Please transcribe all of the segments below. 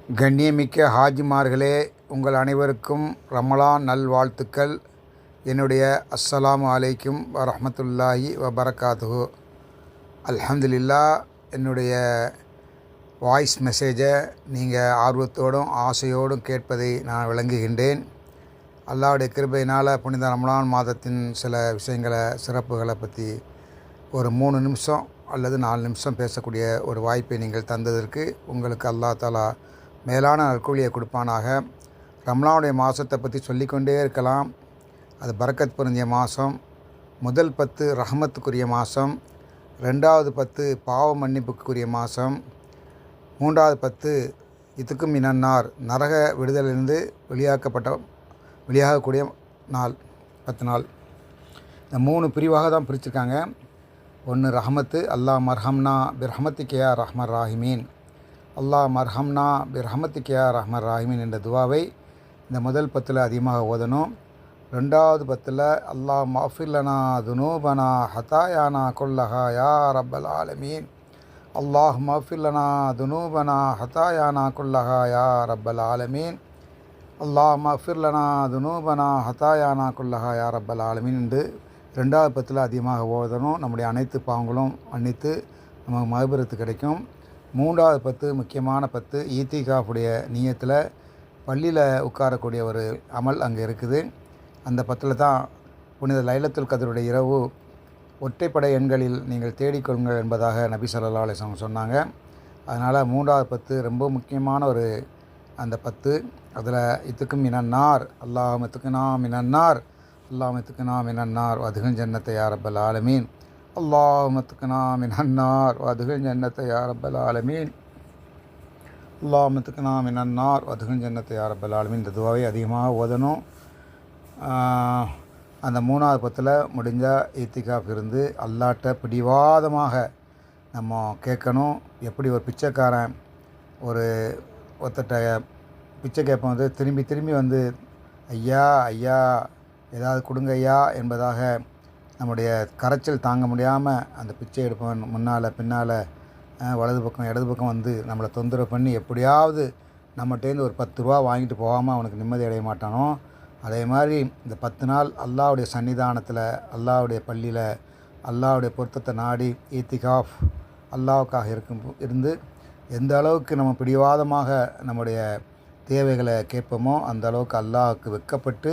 கண்ணியமிக்க ஹாஜிமார்களே, உங்கள் அனைவருக்கும் ரமலான் நல்வாழ்த்துக்கள். என்னுடைய அஸ்ஸலாமு அலைக்கும் வரஹ்மத்துல்லாஹி வபரகாத்துஹு. அல்ஹம்துலில்லாஹ். என்னுடைய வாய்ஸ் மெசேஜை நீங்கள் ஆர்வத்தோடும் ஆசையோடும் கேட்பதை நான் விளங்குகின்றேன். அல்லாஹ்வுடைய கிருபையினால் புனித ரமலான் மாதத்தின் சில விஷயங்களை, சிறப்புகளை பற்றி ஒரு 3 நிமிஷம் அல்லது 4 நிமிஷம் பேசக்கூடிய ஒரு வாய்ப்பை நீங்கள் தந்ததற்கு உங்களுக்கு அல்லாஹ் தஆலா மேலான நற்கூலியை கொடுப்பானாக. ரமலானுடைய மாதத்தை பற்றி சொல்லிக்கொண்டே இருக்கலாம். அது பரக்கத் பொருந்திய மாதம். முதல் 10 ரஹமத்துக்குரிய மாதம், 2வது 10 பாவ மன்னிப்புக்குரிய மாதம், 3வது 10 இதுக்கும் மினன்னார் நரக விடுதலிலிருந்து வெளியாகக்கூடிய நாள், 10 நாள். இந்த 3 பிரிவாக தான் பிரிச்சிருக்காங்க. ஒன்று ரஹமத்து, அல்லாஹ் மர்ஹம்னா பிரஹமத்திகயா ரஹ்மர் ராஹிமீன், அல்லாஹ் மர்ஹம்னா பிரஹமத்திகயா ரஹ்மர் ராஹிமீன் என்ற துவாவை இந்த முதல் 10 அதிகமாக ஓதணும். 2வது 10 அல்லாஹ் மஃபிர்லனா துனூபனா ஹதாயானா கொல்லஹா யா ரப்பல் ஆலமீன், அல்லாஹ் மஃபிர்லனா துனூபனா ஹதாயானா கொல்லஹா யா ரப்பல் ஆலமீன், அல்லாஹ் மஃபிர்லனா துனூபனா ஹதாயானா கொல்லஹா யா ரப்பல் ஆலமீன் என்று 2வது 10 அதிகமாக ஓதணும். நம்முடைய அனைத்து பாவங்களும் மன்னித்து நமக்கு மகபிரத்து கிடைக்கும். 3வது 10 முக்கியமான 10 ஈத்திகாஃபுடைய நியத்தில் பள்ளியில் உட்காரக்கூடிய ஒரு அமல் அங்கே இருக்குது. அந்த 10 தான் புனித லைலத்துல் கத்ருடைய இரவு ஒற்றைப்படை எண்களில் நீங்கள் தேடிக்கொள்ளுங்கள் என்பதாக நபி ஸல்லல்லாஹு அலைஹி வஸல்லம் சொன்னாங்க. அதனால் 3வது 10 ரொம்ப முக்கியமான ஒரு அந்த 10. அதில் இத்துக்கும் மினன்னார், அல்லாஹும்ம இத்துக்குனா மினன்னார், அல்லாஹும்ம இத்துக்குனா மினன்னார் வதுகில் ஜன்னத்தை யா ரப்பல் ஆலமீன், அல்லாஹும்ம இத்துக்குனா மினன்னார் வதுகில் ஜன்னத்தை யா ரப்பல் ஆலமீன், அல்லாஹும்ம இத்துக்குனா மினன்னார் வதுகில் ஜன்னத்தை யா ரப்பல் ஆலமீன். இந்த துவாவை அதிகமாக ஓதணும். அந்த 3வது 10 முடிஞ்சால் ஈத்திகாஃப் இருந்து அல்லாட்ட பிடிவாதமாக நம்ம கேட்கணும். எப்படி ஒரு பிச்சைக்காரன் ஒருத்தட்ட பிச்சை கேட்போம், வந்து திரும்பி திரும்பி வந்து ஐயா ஐயா ஏதாவது கொடுங்க ஐயா என்பதாக நம்முடைய கரைச்சல் தாங்க முடியாமல் அந்த பிச்சை எடுப்பவன் முன்னால் பின்னால் வலது பக்கம் இடது பக்கம் வந்து நம்மளை தொந்தரவு பண்ணி எப்படியாவது நம்மகிட்டேருந்து ஒரு 10 ரூபா வாங்கிட்டு போகாமல் அவனுக்கு நிம்மதி அடைய மாட்டானோ, அதே மாதிரி இந்த 10 நாள் அல்லாஹ்வுடைய சன்னிதானத்தில், அல்லாஹ்வுடைய பள்ளியில், அல்லாஹ்வுடைய பொருத்தத்தை நாடி ஈத்திகாஃப் அல்லாஹ்வுக்காக இருந்து எந்த அளவுக்கு நம்ம பிடிவாதமாக நம்முடைய தேவைகளை கேட்போமோ அந்த அளவுக்கு அல்லாஹ்வுக்கு வெட்கப்பட்டு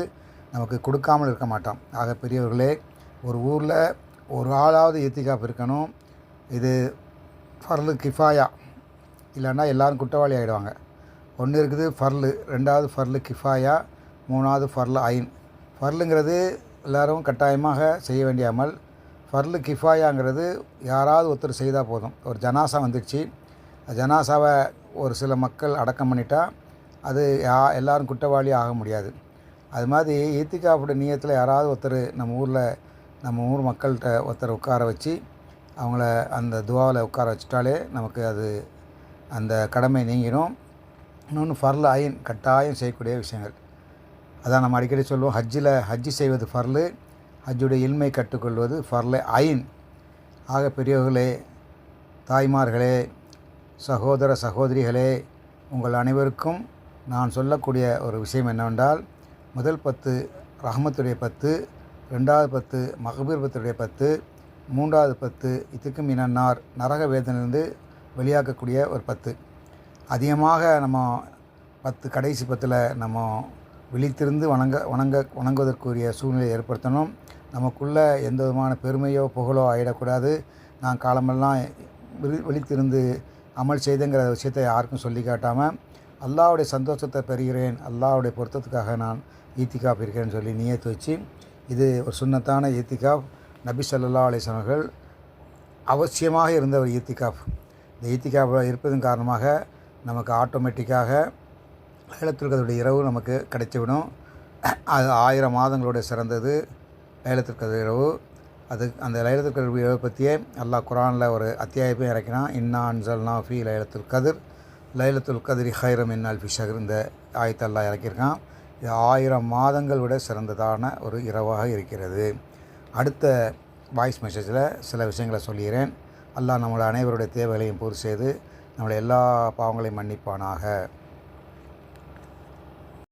நமக்கு கொடுக்காமல் இருக்க மாட்டான். ஆக பெரியவர்களே, ஒரு ஊரில் ஒரு ஆளாவது ஈத்திகாஃப் இருக்கணும். இது ஃபர்லு கிஃபாயா, இல்லைன்னா எல்லோரும் குற்றவாளி ஆகிடுவாங்க. ஒன்று இருக்குது ஃபர்லு, 2வது ஃபர்லு கிஃபாயா, 3வது ஃபர்லு ஐன். ஃபர்லுங்கிறது எல்லோரும் கட்டாயமாக செய்ய வேண்டிய அமல். ஃபர்லு கிஃபாயாங்கிறது யாராவது ஒருத்தர் செய்தால் போதும். ஒரு ஜனாசா வந்துடுச்சு, ஜனாசாவை ஒரு சில மக்கள் அடக்கம் பண்ணிட்டா அது எல்லோரும் குற்றவாளி ஆக முடியாது. அது மாதிரி ஈத்திகாஃபுடைய நியத்தில் யாராவது ஒருத்தர் நம்ம ஊர் மக்கள்கிட்ட ஒருத்தர் உட்கார வச்சு அவங்கள அந்த துவாவில் உட்கார வச்சுட்டாலே நமக்கு அது அந்த கடமை நீங்கிடும். இன்னொன்று ஃபர்லு ஐன், கட்டாயம் செய்யக்கூடிய விஷயங்கள். அதான் நம்ம அடிக்கடி சொல்லுவோம், ஹஜ்ஜி செய்வது ஃபர்லு, ஹஜ்ஜுடைய இல்மை கற்றுக்கொள்வது ஃபர்லு ஐன். ஆக பெரியவர்களே, தாய்மார்களே, சகோதர சகோதரிகளே, உங்கள் அனைவருக்கும் நான் சொல்லக்கூடிய ஒரு விஷயம் என்னவென்றால், முதல் 10 ரஹமத்துடைய 10, 2வது 10 மக்பிரத்துடைய 10, 3வது 10 இதுக்கும் மினன்னார் நரக வேதனையிலிருந்து வெளியாக்கக்கூடிய ஒரு 10. அதிகமாக நம்ம 10 கடைசி 10 நம்ம விழித்திருந்து வணங்குவதற்குரிய சூழ்நிலையை ஏற்படுத்தணும். நமக்குள்ளே எந்த விதமான பெருமையோ புகழோ ஆகிடக்கூடாது. நான் காலமெல்லாம் விழித்திருந்து அமல் செய்தங்கிற விஷயத்தை யாருக்கும் சொல்லி காட்டாமல் அல்லாஹ்வுடைய சந்தோஷத்தை பெறுகிறேன், அல்லாஹ்வுடைய பொருத்தத்துக்காக நான் ஈத்திகாஃப் இருக்கிறேன்னு சொல்லி நியத்து வச்சு, இது ஒரு சுன்னத்தான ஈத்திகாஃப். நபி ஸல்லல்லாஹு அலைஹி வஸல்லம் அவர்கள் அவசியமாக இருந்த ஒரு ஈத்திகாஃப். இந்த ஈத்திகாஃபில் இருப்பதன் காரணமாக நமக்கு ஆட்டோமேட்டிக்காக லைலத்துல் கத்ருடைய இரவு நமக்கு கிடைச்சிவிடும். அது 1000 மாதங்களுடைய சிறந்தது லைலத்துல் கத்ர் இரவு. அந்த லைலத்துல் கத்ர் இரவை பற்றியே அல்லாஹ் குர்ஆனில் ஒரு அத்தியாயமே இறக்கினான். இன்னா அன்ஸல்னா ஃபீ லைலத்துல் கத்ர் லைலத்துல் கத்ரி ஹைரும் மின் அல்ஃபி ஷஹ்ர். இந்த ஆயத்தை அல்லாஹ் இறக்கியிருக்கான். இது 1000 மாதங்கள் விட சிறந்ததான ஒரு இரவாக இருக்கிறது. அடுத்த வாய்ஸ் மெசேஜில் சில விஷயங்களை சொல்கிறேன். அல்லாஹ் நம்மளை அனைவருடைய தேவைகளையும் பூர்த்தி செய்து நம்மளை எல்லா பாவங்களையும் மன்னிப்பானாக.